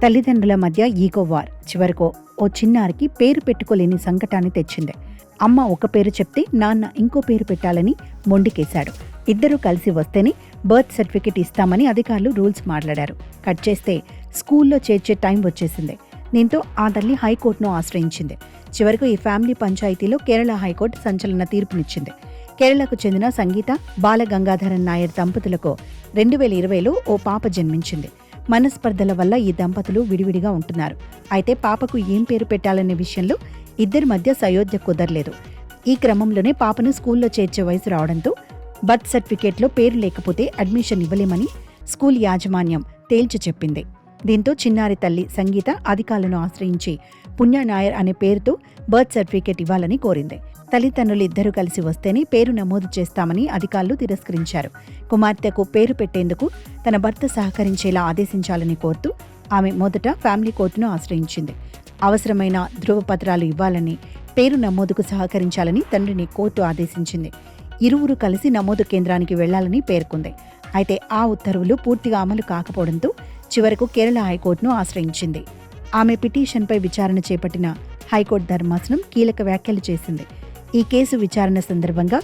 తల్లిదండ్రుల మధ్య ego war చివరకు ఓ చిన్నారికి పేరు పెట్టుకోలేని సంకటాన్ని తెచ్చింది. అమ్మ ఒక పేరు చెప్తే నాన్న ఇంకో పేరు పెట్టాలని మొండికేశాడు. ఇద్దరూ కలిసి వస్తేనే బర్త్ సర్టిఫికెట్ ఇస్తామని అధికారులు రూల్స్ మాట్లాడారు. కట్ చేస్తే స్కూల్లో చేర్చే టైం వచ్చేసింది. దీంతో ఆ తల్లి హైకోర్టును ఆశ్రయించింది. చివరకు ఈ ఫ్యామిలీ పంచాయతీలో కేరళ హైకోర్టు సంచలన తీర్పునిచ్చింది. కేరళకు చెందిన సంగీత, బాల గంగాధరన్ నాయర్ దంపతులకు 2020లో ఓ పాప జన్మించింది. మనస్పర్ధల వల్ల ఈ దంపతులు విడివిడిగా ఉంటున్నారు. అయితే పాపకు ఏం పేరు పెట్టాలనే విషయంలో ఇద్దరి మధ్య సయోధ్య కుదరలేదు. ఈ క్రమంలోనే పాపను స్కూల్లో చేర్చే వయసు రావడంతో బర్త్ సర్టిఫికేట్లో పేరు లేకపోతే అడ్మిషన్ ఇవ్వలేమని స్కూల్ యాజమాన్యం తేల్చి చెప్పింది. దీంతో చిన్నారి తల్లి సంగీత అధికారులను ఆశ్రయించి పుణ్య నాయర్ అనే పేరుతో బర్త్ సర్టిఫికేట్ ఇవ్వాలని కోరింది. తల్లిదండ్రులు ఇద్దరూ కలిసి వస్తేనే పేరు నమోదు చేస్తామని అధికారులు తిరస్కరించారు. కుమార్తెకు పేరు పెట్టేందుకు తన భర్త సహకరించేలా ఆదేశించాలని కోరుతూ ఆమె మొదట ఫ్యామిలీ కోర్టును ఆశ్రయించింది. అవసరమైన ధృవపత్రాలు ఇవ్వాలని, పేరు నమోదుకు సహకరించాలని తండ్రిని కోర్టు ఆదేశించింది. ఇరువురు కలిసి నమోదు కేంద్రానికి వెళ్లాలని పేర్కొంది. అయితే ఆ ఉత్తర్వులు పూర్తిగా అమలు కాకపోవడంతో చివరకు కేరళ హైకోర్టును ఆశ్రయించింది. ఆమె పిటిషన్పై విచారణ చేపట్టిన హైకోర్టు ధర్మాసనం కీలక వ్యాఖ్యలు చేసింది. ఈ కేసు విచారణ సందర్భంగా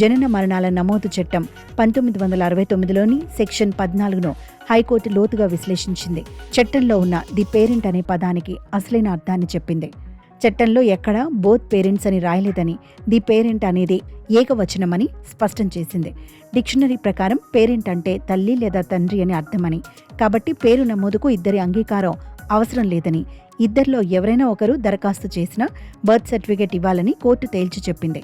జనన మరణాల నమోదు చట్టం 1969లోని సెక్షన్ 14ను హైకోర్టు లోతుగా విశ్లేషించింది. చట్టంలో ఉన్న ది పేరెంట్ అనే పదానికి అసలైన అర్థాన్ని చెప్పింది. చట్టంలో ఎక్కడా బోత్ పేరెంట్స్ అని రాయలేదని, ది పేరెంట్ అనేది ఏకవచనమని స్పష్టం చేసింది. డిక్షనరీ ప్రకారం పేరెంట్ అంటే తల్లి లేదా తండ్రి అని అర్థమని, కాబట్టి పేరు నమోదుకు ఇద్దరి అంగీకారం అవసరం లేదని, ఇద్దరిలో ఎవరైనా ఒకరు దరఖాస్తు చేసినా బర్త్ సర్టిఫికేట్ ఇవ్వాలని కోర్టు తేల్చి చెప్పింది.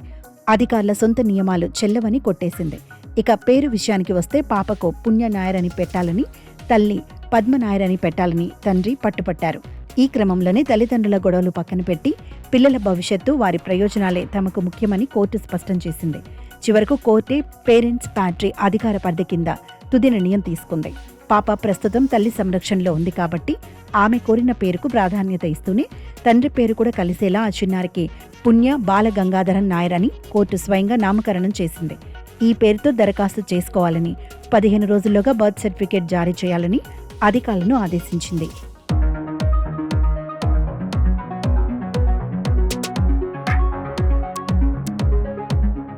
అధికారుల సొంత నియమాలు చెల్లవని కొట్టేసింది. ఇక పేరు విషయానికి వస్తే పాపకు పుణ్య నాయర్ అని పెట్టాలని, తల్లి పద్మ నాయర్ అని పెట్టాలని తండ్రి పట్టుపట్టారు. ఈ క్రమంలోనే తల్లిదండ్రుల గొడవలు పక్కన పెట్టి పిల్లల భవిష్యత్తు, వారి ప్రయోజనాలే తమకు ముఖ్యమని కోర్టు స్పష్టం చేసింది. చివరకు కోర్టే పేరెంట్స్ ప్యాట్రీ అధికార పరిధి కింద తుది నిర్ణయం తీసుకుంది. పాప ప్రస్తుతం తల్లి సంరక్షణలో ఉంది కాబట్టి ఆమె కోరిన పేరుకు ప్రాధాన్యత ఇస్తూనే తండ్రి పేరు కూడా కలిసేలా ఆ చిన్నారికి పుణ్య బాల గంగాధరన్ నాయర్ అని కోర్టు స్వయంగా నామకరణం చేసింది. ఈ పేరుతో దరఖాస్తు చేసుకోవాలని, 15 రోజుల్లోగా బర్త్ సర్టిఫికేట్ జారీ చేయాలని అధికారులను ఆదేశించింది.